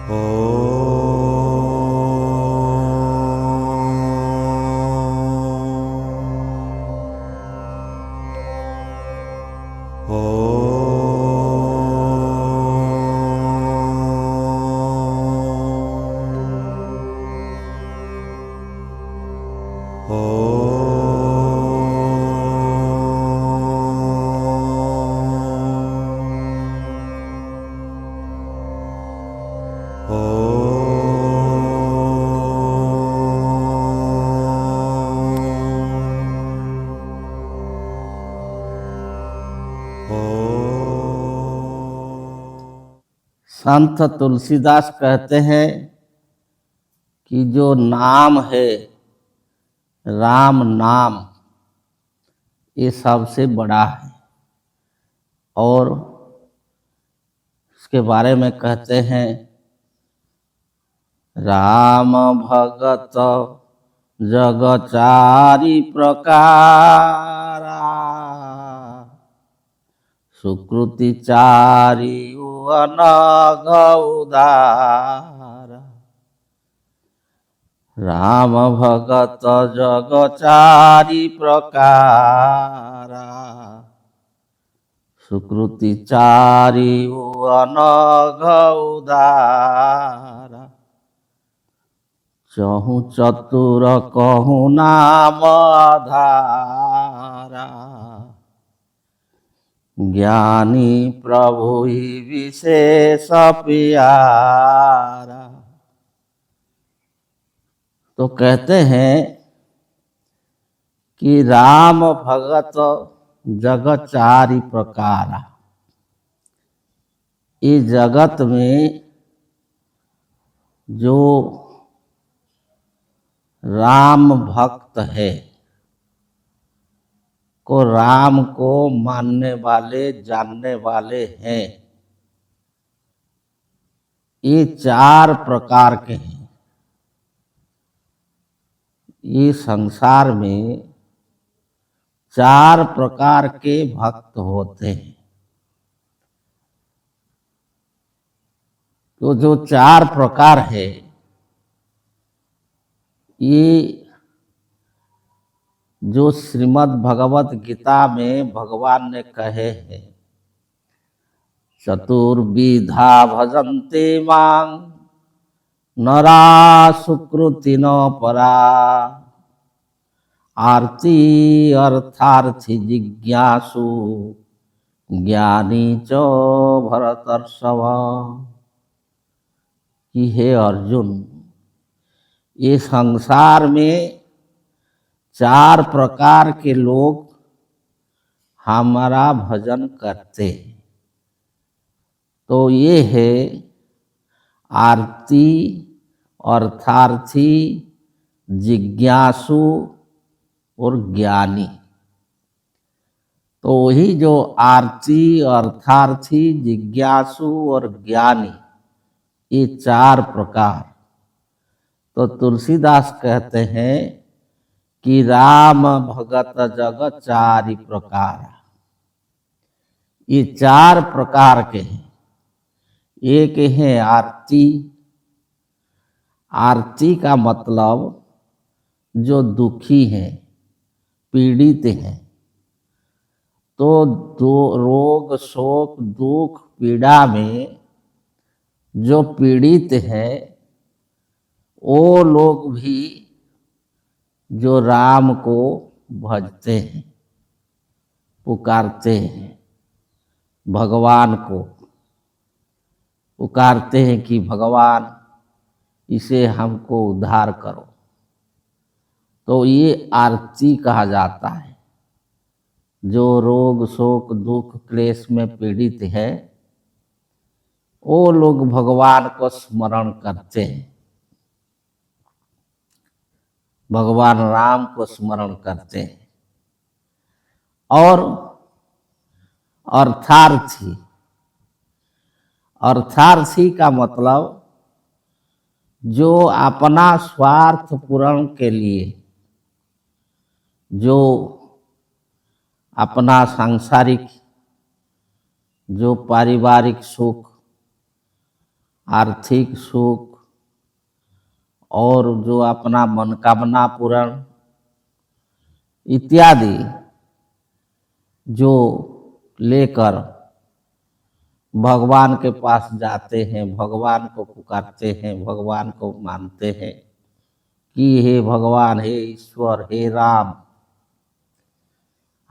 ओ संत तुलसीदास कहते हैं कि जो नाम है राम नाम, ये सबसे बड़ा है। और इसके बारे में कहते हैं, राम भगत जग चारि प्रकारा, सुकृति चारि अनग उदारा। राम भगत जग चारि प्रकारा, सुकृति चारि अनग उदारा। चहु चतुर कहु नाम आधारा, ज्ञानी प्रभु ही विशेष प्यारा। तो कहते हैं कि राम भगत जग चारि प्रकारा। इस जगत में जो राम भक्त है, को राम को मानने वाले जानने वाले हैं, ये चार प्रकार के हैं। ये संसार में चार प्रकार के भक्त होते हैं। तो जो चार प्रकार है, ये जो श्रीमद् भगवत गीता में भगवान ने कहे हैं, चतुर्विधा भजन्ते मां नरा सुकृति न परा, आर्ति अर्थार्थी जिज्ञासु ज्ञानी च भरतर्षभ। कि हे अर्जुन, ये संसार में चार प्रकार के लोग हमारा भजन करते हैं। तो ये है आरती, अर्थार्थी, जिज्ञासु और ज्ञानी। तो वही जो आरती, अर्थार्थी, जिज्ञासु और ज्ञानी, ये चार प्रकार। तो तुलसीदास कहते हैं कि राम भगत जग चारि प्रकार। ये चार प्रकार के हैं। एक है आरती। आरती का मतलब जो दुखी हैं, पीड़ित हैं। तो दो रोग शोक दुख पीड़ा में जो पीड़ित हैं, वो लोग भी जो राम को भजते हैं, पुकारते हैं, भगवान को पुकारते हैं कि भगवान इसे हमको उद्धार करो। तो ये आरती कहा जाता है। जो रोग शोक दुख क्लेश में पीड़ित है, वो लोग भगवान को स्मरण करते हैं, भगवान राम को स्मरण करते हैं। और अर्थार्थी, अर्थार्थी का मतलब जो अपना स्वार्थ पूर्ण के लिए, जो अपना सांसारिक जो पारिवारिक सुख आर्थिक सुख और जो अपना मनोकामना पूर्ण इत्यादि जो लेकर भगवान के पास जाते हैं, भगवान को पुकारते हैं, भगवान को मानते हैं कि हे भगवान, हे ईश्वर, हे राम,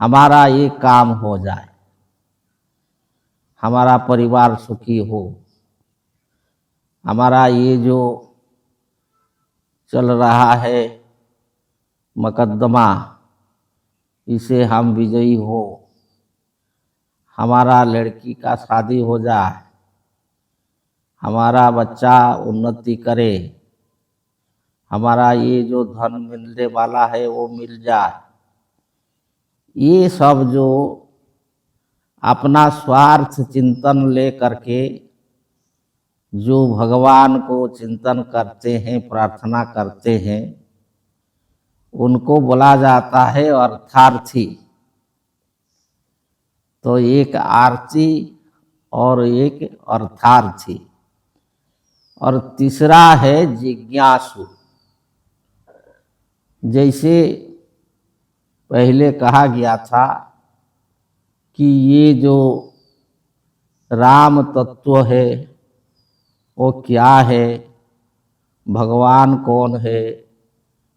हमारा ये काम हो जाए, हमारा परिवार सुखी हो, हमारा ये जो चल रहा है मुकद्दमा इसे हम विजयी हो, हमारा लड़की का शादी हो जाए, हमारा बच्चा उन्नति करे, हमारा ये जो धन मिलने वाला है वो मिल जाए। ये सब जो अपना स्वार्थ चिंतन ले करके जो भगवान को चिंतन करते हैं, प्रार्थना करते हैं, उनको बोला जाता है अर्थार्थी। तो एक आर्ची और एक अर्थार्थी, और तीसरा है जिज्ञासु। जैसे पहले कहा गया था कि ये जो राम तत्व है वो क्या है, भगवान कौन है,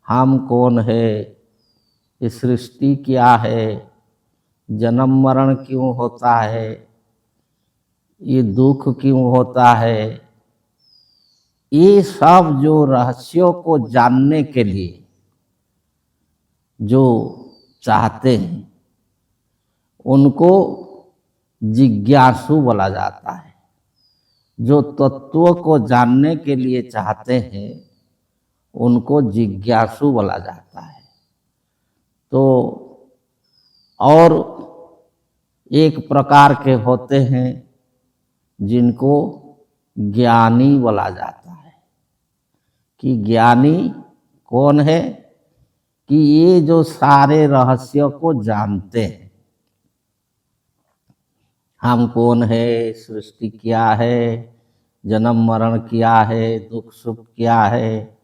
हम कौन है, ये सृष्टि क्या है, जन्म मरण क्यों होता है, ये दुख क्यों होता है, ये सब जो रहस्यों को जानने के लिए जो चाहते हैं उनको जिज्ञासु बोला जाता है। जो तत्वों को जानने के लिए चाहते हैं उनको जिज्ञासु बोला जाता है। तो और एक प्रकार के होते हैं जिनको ज्ञानी बोला जाता है। कि ज्ञानी कौन है? कि ये जो सारे रहस्यों को जानते हैं, हम कौन है, सृष्टि क्या है, जन्म मरण क्या है, दुख सुख क्या है,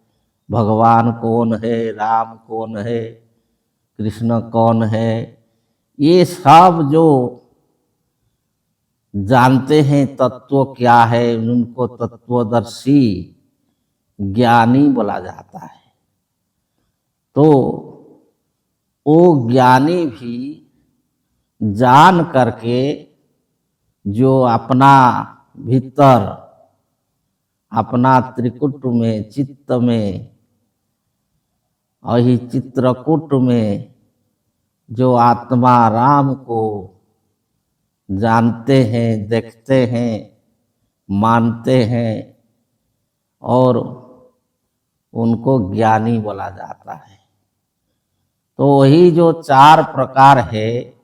भगवान कौन है, राम कौन है, कृष्ण कौन है, ये सब जो जानते हैं तत्व क्या है, उनको तत्वदर्शी ज्ञानी बोला जाता है। तो वो ज्ञानी भी जान करके जो अपना भीतर, अपना त्रिकुट में, चित्त में, और ही चित्रकूट में जो आत्मा राम को जानते हैं, देखते हैं, मानते हैं, और उनको ज्ञानी बोला जाता है। तो वही जो चार प्रकार है,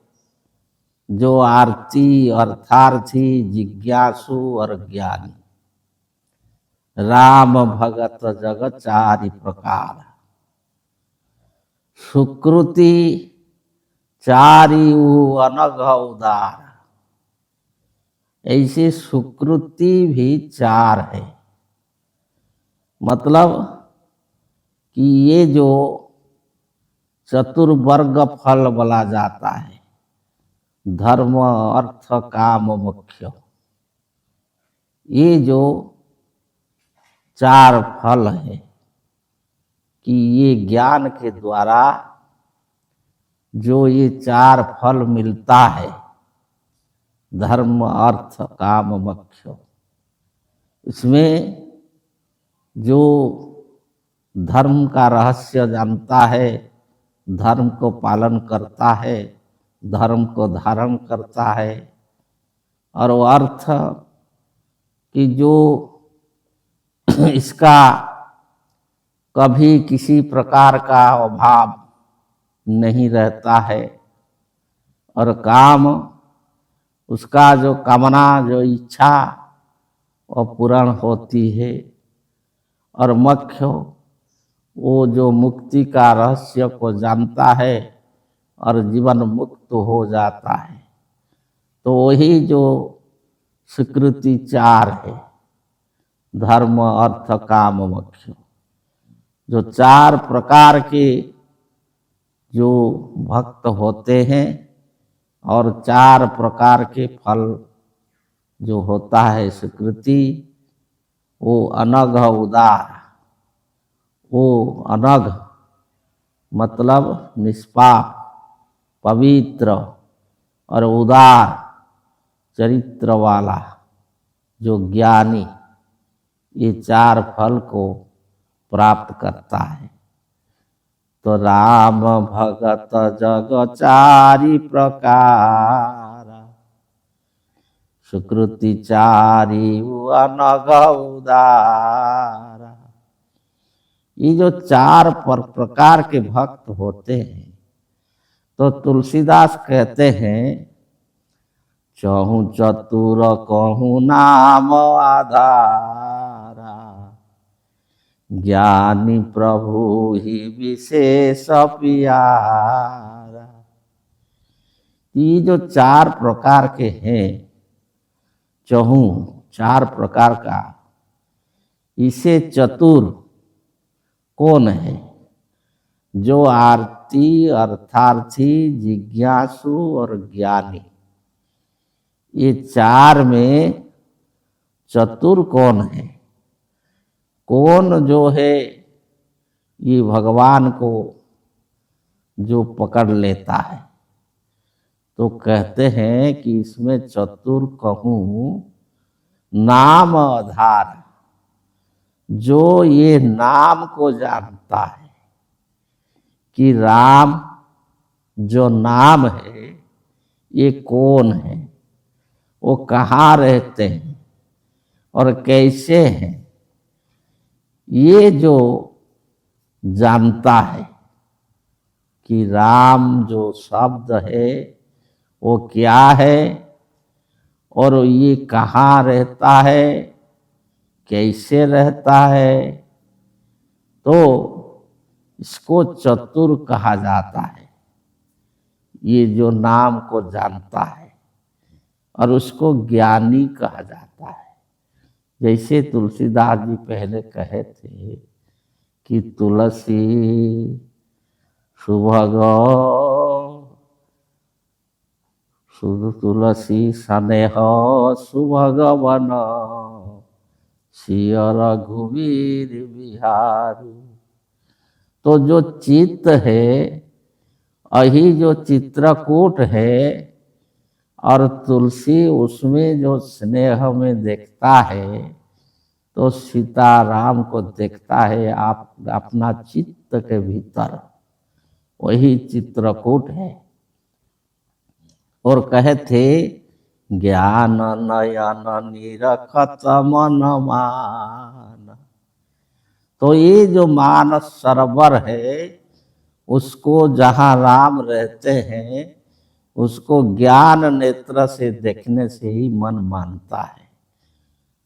जो आर्ती, अर्थार्थी, जिज्ञासु और ज्ञानी, राम भगत जग चारि प्रकार, सुकृति चारि अनघ उदार। ऐसे सुकृति भी चार है। मतलब कि ये जो चतुर्वर्ग फल बोला जाता है, धर्म अर्थ काम मोक्ष, ये जो चार फल है कि ये ज्ञान के द्वारा जो ये चार फल मिलता है, धर्म अर्थ काम मोक्ष, इसमें जो धर्म का रहस्य जानता है, धर्म को पालन करता है, धर्म को धारण करता है, और वो अर्थ कि जो इसका कभी किसी प्रकार का अभाव नहीं रहता है, और काम, उसका जो कामना, जो इच्छा वो पूर्ण होती है, और मोक्ष वो जो मुक्ति का रहस्य को जानता है और जीवन मुक्त हो जाता है। तो वही जो स्वीकृति चार है, धर्म अर्थ काम मोक्ष, जो 4 प्रकार के जो भक्त होते हैं और 4 प्रकार के फल जो होता है स्वीकृति, वो अनघ उदार, वो अनघ मतलब निष्पाप, पवित्र और उदार चरित्र वाला जो ज्ञानी, ये 4 फल को प्राप्त करता है। तो राम भगत जग 4 प्रकार, सुकृति 4 अनघ उदार। ये जो 4 प्रकार के भक्त होते हैं, तो तुलसीदास कहते हैं, चहु चतुर कहूँ नाम आधारा, ज्ञानी प्रभु ही विशेष प्यारा। ये जो 4 प्रकार के हैं, चहु 4 प्रकार का, इसे चतुर कौन है? जो आरती, अर्थार्थी, जिज्ञासु और ज्ञानी, ये 4 में चतुर कौन है? कौन जो है ये भगवान को जो पकड़ लेता है? तो कहते हैं कि इसमें चतुर कहूँ नाम आधार, जो ये नाम को जानता है कि राम जो नाम है ये कौन है, वो कहाँ रहते हैं और कैसे हैं, ये जो जानता है कि राम जो शब्द है वो क्या है और ये कहाँ रहता है, कैसे रहता है, तो इसको चतुर कहा जाता है। ये जो नाम को जानता है और उसको ज्ञानी कहा जाता है। जैसे तुलसीदास जी पहले कहे थे कि तुलसी सुभग शुद्ध तुलसी स्नेह सुभग वन, सिय रघुवीर बिहारू। तो जो चित्त है, अही जो चित्रकूट है, और तुलसी उसमें जो स्नेह में देखता है, तो सीताराम को देखता है आप अपना चित्त के भीतर, वही चित्रकूट है। और कहे थे, ज्ञान नयन निरखत मन मान। तो ये जो मानस सरोवर है, उसको जहाँ राम रहते हैं, उसको ज्ञान नेत्र से देखने से ही मन मानता है।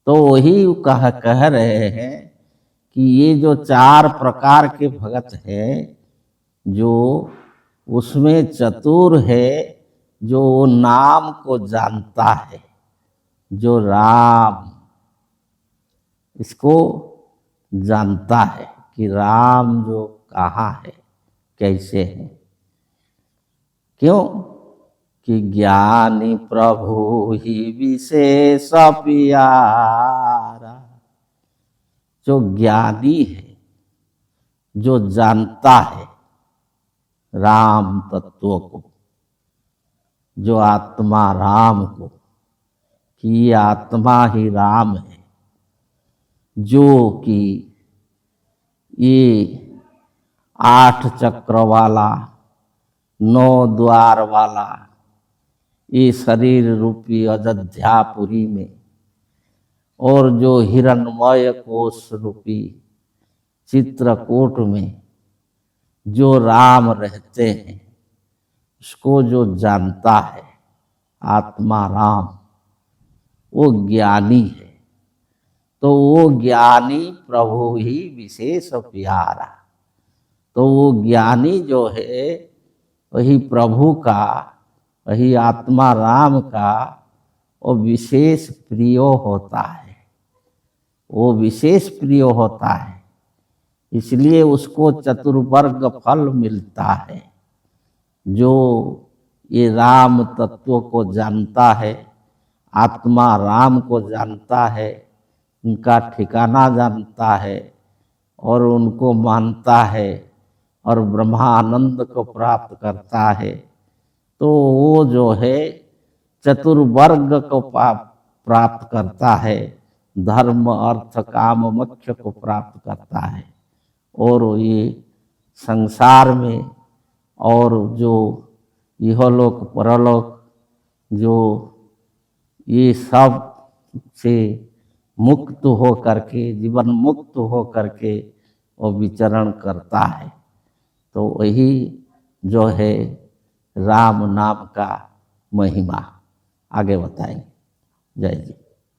तो वही कह रहे हैं कि ये जो 4 प्रकार के भगत हैं, जो उसमें चतुर है, जो नाम को जानता है, जो राम इसको जानता है कि राम जो कहाँ है, कैसे है। क्यों? कि ज्ञानी प्रभु ही विशेष प्यारा। जो ज्ञानी है, जो जानता है राम तत्व को, जो आत्मा राम को, कि ये आत्मा ही राम है, जो कि ये 8 चक्र वाला, 9 द्वार वाला, ये शरीर रूपी अयोध्यापुरी में, और जो हिरणमय कोश रूपी चित्रकूट में जो राम रहते हैं, उसको जो जानता है आत्मा राम, वो ज्ञानी है। तो वो ज्ञानी प्रभु ही विशेष प्यारा। तो वो ज्ञानी जो है, वही प्रभु का, वही आत्मा राम का वो विशेष प्रिय होता है। वो विशेष प्रिय होता है, इसलिए उसको चतुर्वर्ग फल मिलता है। जो ये राम तत्व को जानता है, आत्मा राम को जानता है, उनका ठिकाना जानता है और उनको मानता है और ब्रह्मानंद को प्राप्त करता है, तो वो जो है चतुर्वर्ग को प्राप्त करता है, धर्म अर्थ काम मोक्ष को प्राप्त करता है। और ये संसार में और जो इहलोक परलोक जो ये सब से मुक्त हो करके, जीवन मुक्त हो करके वो विचरण करता है। तो वही जो है राम नाम का महिमा आगे बताएंगे। जय जी।